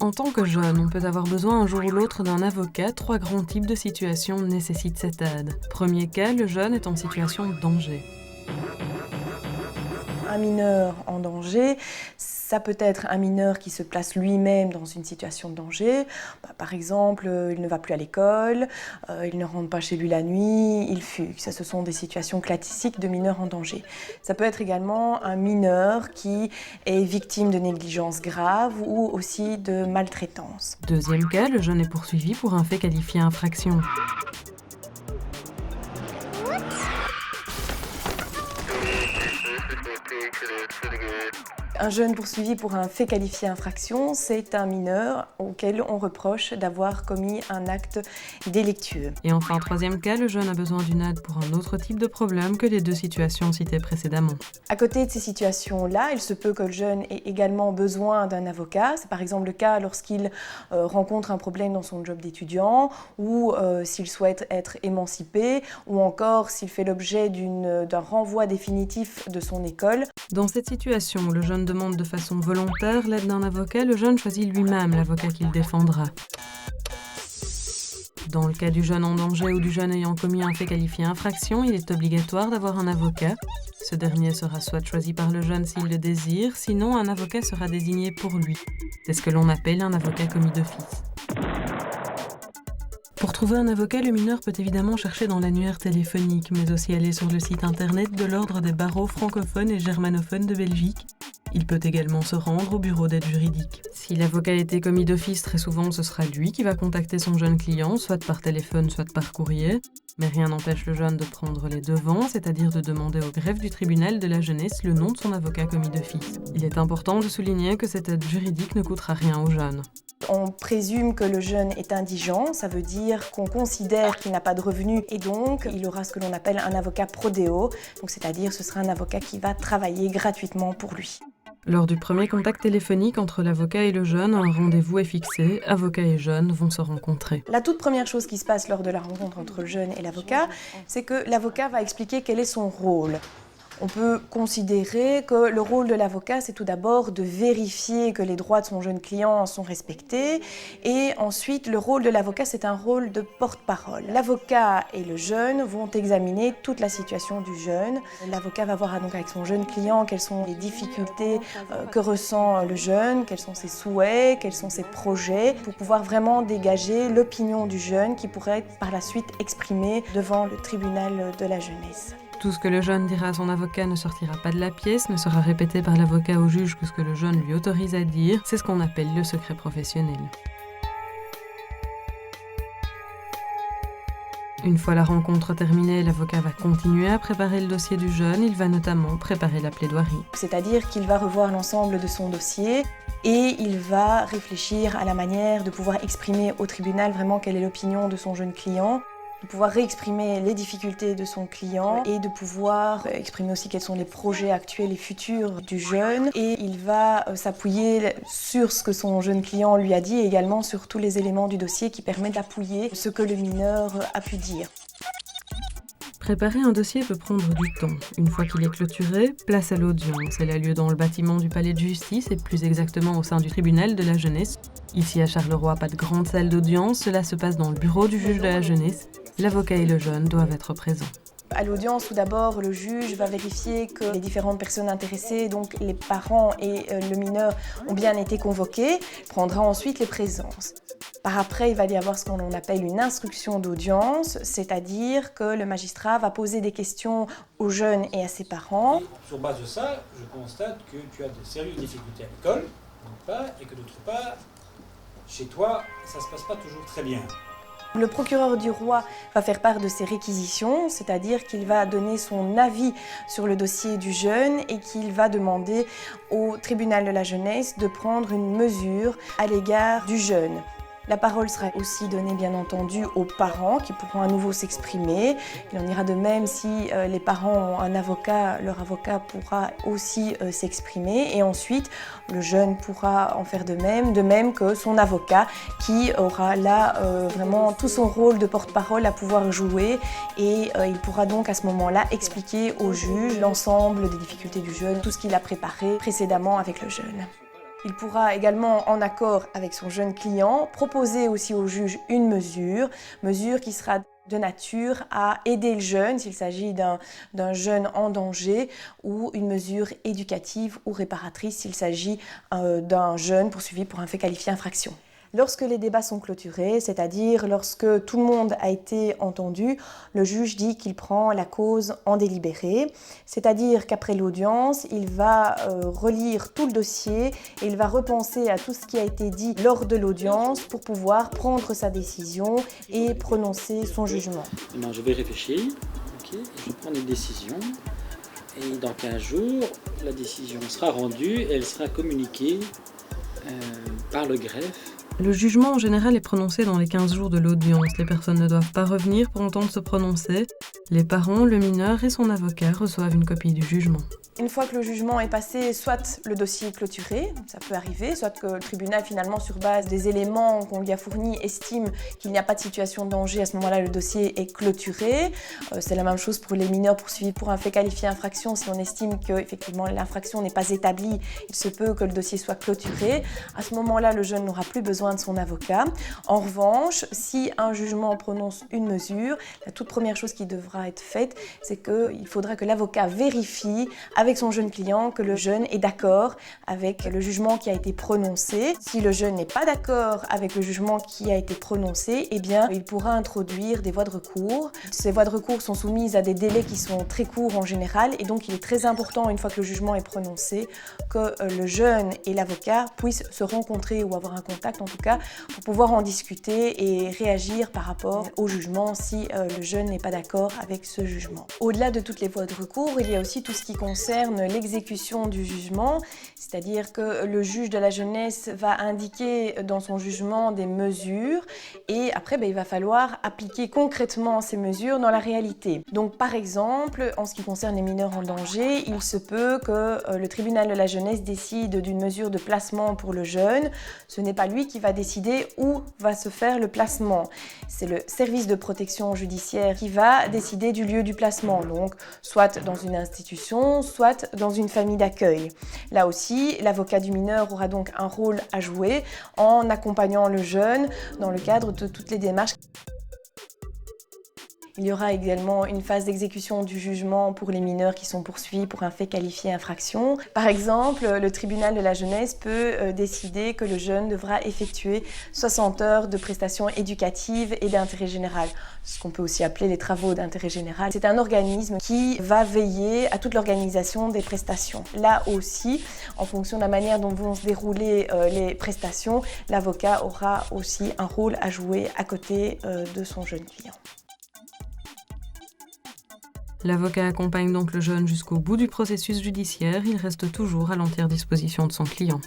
En tant que jeune, on peut avoir besoin un jour ou l'autre d'un avocat. 3 grands types de situations nécessitent cette aide. Premier cas, le jeune est en situation de danger. Un mineur en danger, ça peut être un mineur qui se place lui-même dans une situation de danger. Par exemple, il ne va plus à l'école, il ne rentre pas chez lui la nuit, il fugue. Ça, ce sont des situations classiques de mineurs en danger. Ça peut être également un mineur qui est victime de négligence grave ou aussi de maltraitance. Deuxième cas, le jeune est poursuivi pour un fait qualifié infraction. Un jeune poursuivi pour un fait qualifié infraction, c'est un mineur auquel on reproche d'avoir commis un acte délictueux. Et enfin, troisième cas, le jeune a besoin d'une aide pour un autre type de problème que les 2 situations citées précédemment. À côté de ces situations-là, il se peut que le jeune ait également besoin d'un avocat. C'est par exemple le cas lorsqu'il rencontre un problème dans son job d'étudiant ou s'il souhaite être émancipé ou encore s'il fait l'objet d'un renvoi définitif de son école. Dans cette situation, le jeune demande de façon volontaire l'aide d'un avocat, le jeune choisit lui-même l'avocat qu'il défendra. Dans le cas du jeune en danger ou du jeune ayant commis un fait qualifié infraction, il est obligatoire d'avoir un avocat. Ce dernier sera soit choisi par le jeune s'il le désire, sinon un avocat sera désigné pour lui. C'est ce que l'on appelle un avocat commis d'office. Pour trouver un avocat, le mineur peut évidemment chercher dans l'annuaire téléphonique, mais aussi aller sur le site internet de l'Ordre des barreaux francophones et germanophones de Belgique. Il peut également se rendre au bureau d'aide juridique. Si l'avocat a été commis d'office, très souvent ce sera lui qui va contacter son jeune client, soit par téléphone, soit par courrier. Mais rien n'empêche le jeune de prendre les devants, c'est-à-dire de demander au greffe du tribunal de la jeunesse le nom de son avocat commis d'office. Il est important de souligner que cette aide juridique ne coûtera rien au jeune. On présume que le jeune est indigent, ça veut dire qu'on considère qu'il n'a pas de revenus et donc il aura ce que l'on appelle un avocat prodéo, donc c'est-à-dire ce sera un avocat qui va travailler gratuitement pour lui. Lors du premier contact téléphonique entre l'avocat et le jeune, un rendez-vous est fixé, avocat et jeune vont se rencontrer. La toute première chose qui se passe lors de la rencontre entre le jeune et l'avocat, c'est que l'avocat va expliquer quel est son rôle. On peut considérer que le rôle de l'avocat, c'est tout d'abord de vérifier que les droits de son jeune client sont respectés. Et ensuite, le rôle de l'avocat, c'est un rôle de porte-parole. L'avocat et le jeune vont examiner toute la situation du jeune. L'avocat va voir donc avec son jeune client quelles sont les difficultés que ressent le jeune, quels sont ses souhaits, quels sont ses projets, pour pouvoir vraiment dégager l'opinion du jeune qui pourrait être par la suite exprimée devant le tribunal de la jeunesse. Tout ce que le jeune dira à son avocat ne sortira pas de la pièce, ne sera répété par l'avocat au juge que ce que le jeune lui autorise à dire. C'est ce qu'on appelle le secret professionnel. Une fois la rencontre terminée, l'avocat va continuer à préparer le dossier du jeune. Il va notamment préparer la plaidoirie. C'est-à-dire qu'il va revoir l'ensemble de son dossier et il va réfléchir à la manière de pouvoir exprimer au tribunal vraiment quelle est l'opinion de son jeune client, de pouvoir réexprimer les difficultés de son client et de pouvoir exprimer aussi quels sont les projets actuels et futurs du jeune. Et il va s'appuyer sur ce que son jeune client lui a dit et également sur tous les éléments du dossier qui permettent d'appuyer ce que le mineur a pu dire. Préparer un dossier peut prendre du temps. Une fois qu'il est clôturé, place à l'audience. Elle a lieu dans le bâtiment du palais de justice et plus exactement au sein du tribunal de la jeunesse. Ici à Charleroi, pas de grande salle d'audience, cela se passe dans le bureau du juge de la jeunesse. L'avocat et le jeune doivent être présents. À l'audience, tout d'abord, le juge va vérifier que les différentes personnes intéressées, donc les parents et le mineur, ont bien été convoqués. Il prendra ensuite les présences. Par après, il va y avoir ce qu'on appelle une instruction d'audience, c'est-à-dire que le magistrat va poser des questions au jeune et à ses parents. Sur base de ça, je constate que tu as de sérieuses difficultés à l'école, d'une part, et que d'autre part, chez toi, ça ne se passe pas toujours très bien. Le procureur du roi va faire part de ses réquisitions, c'est-à-dire qu'il va donner son avis sur le dossier du jeune et qu'il va demander au tribunal de la jeunesse de prendre une mesure à l'égard du jeune. La parole sera aussi donnée bien entendu aux parents qui pourront à nouveau s'exprimer. Il en ira de même si les parents ont un avocat, leur avocat pourra aussi s'exprimer. Et ensuite, le jeune pourra en faire de même que son avocat qui aura là vraiment tout son rôle de porte-parole à pouvoir jouer. Et il pourra donc à ce moment-là expliquer au juge l'ensemble des difficultés du jeune, tout ce qu'il a préparé précédemment avec le jeune. Il pourra également, en accord avec son jeune client, proposer aussi au juge une mesure qui sera de nature à aider le jeune s'il s'agit d'un jeune en danger, ou une mesure éducative ou réparatrice s'il s'agit d'un jeune poursuivi pour un fait qualifié infraction. Lorsque les débats sont clôturés, c'est-à-dire lorsque tout le monde a été entendu, le juge dit qu'il prend la cause en délibéré, c'est-à-dire qu'après l'audience, il va relire tout le dossier et il va repenser à tout ce qui a été dit lors de l'audience pour pouvoir prendre sa décision et prononcer son jugement. Maintenant, je vais réfléchir, je vais prendre une décision et dans 15 jours, la décision sera rendue et elle sera communiquée par le greffe. Le jugement en général est prononcé dans les 15 jours de l'audience. Les personnes ne doivent pas revenir pour entendre se prononcer. Les parents, le mineur et son avocat reçoivent une copie du jugement. Une fois que le jugement est passé, soit le dossier est clôturé, ça peut arriver, soit que le tribunal finalement sur base des éléments qu'on lui a fournis estime qu'il n'y a pas de situation de danger, à ce moment-là le dossier est clôturé. C'est la même chose pour les mineurs poursuivis pour un fait qualifié infraction. Si on estime que effectivement l'infraction n'est pas établie, il se peut que le dossier soit clôturé. À ce moment-là, le jeune n'aura plus besoin de son avocat. En revanche, si un jugement prononce une mesure, la toute première chose qui devra être faite, c'est qu'il faudra que l'avocat vérifie avec son jeune client que le jeune est d'accord avec le jugement qui a été prononcé. Si le jeune n'est pas d'accord avec le jugement qui a été prononcé, eh bien, il pourra introduire des voies de recours. Ces voies de recours sont soumises à des délais qui sont très courts en général et donc il est très important, une fois que le jugement est prononcé, que le jeune et l'avocat puissent se rencontrer ou avoir un contact en tout cas pour pouvoir en discuter et réagir par rapport au jugement si le jeune n'est pas d'accord avec ce jugement. Au-delà de toutes les voies de recours, il y a aussi tout ce qui concerne l'exécution du jugement, c'est-à-dire que le juge de la jeunesse va indiquer dans son jugement des mesures et après il va falloir appliquer concrètement ces mesures dans la réalité. Donc par exemple, en ce qui concerne les mineurs en danger, il se peut que le tribunal de la jeunesse décide d'une mesure de placement pour le jeune. Ce n'est pas lui qui va décider où va se faire le placement. C'est le service de protection judiciaire qui va décider du lieu du placement, donc soit dans une institution, soit dans une famille d'accueil. Là aussi, l'avocat du mineur aura donc un rôle à jouer en accompagnant le jeune dans le cadre de toutes les démarches. Il y aura également une phase d'exécution du jugement pour les mineurs qui sont poursuivis pour un fait qualifié infraction. Par exemple, le tribunal de la jeunesse peut décider que le jeune devra effectuer 60 heures de prestations éducatives et d'intérêt général, ce qu'on peut aussi appeler les travaux d'intérêt général. C'est un organisme qui va veiller à toute l'organisation des prestations. Là aussi, en fonction de la manière dont vont se dérouler les prestations, l'avocat aura aussi un rôle à jouer à côté de son jeune client. L'avocat accompagne donc le jeune jusqu'au bout du processus judiciaire, il reste toujours à l'entière disposition de son client.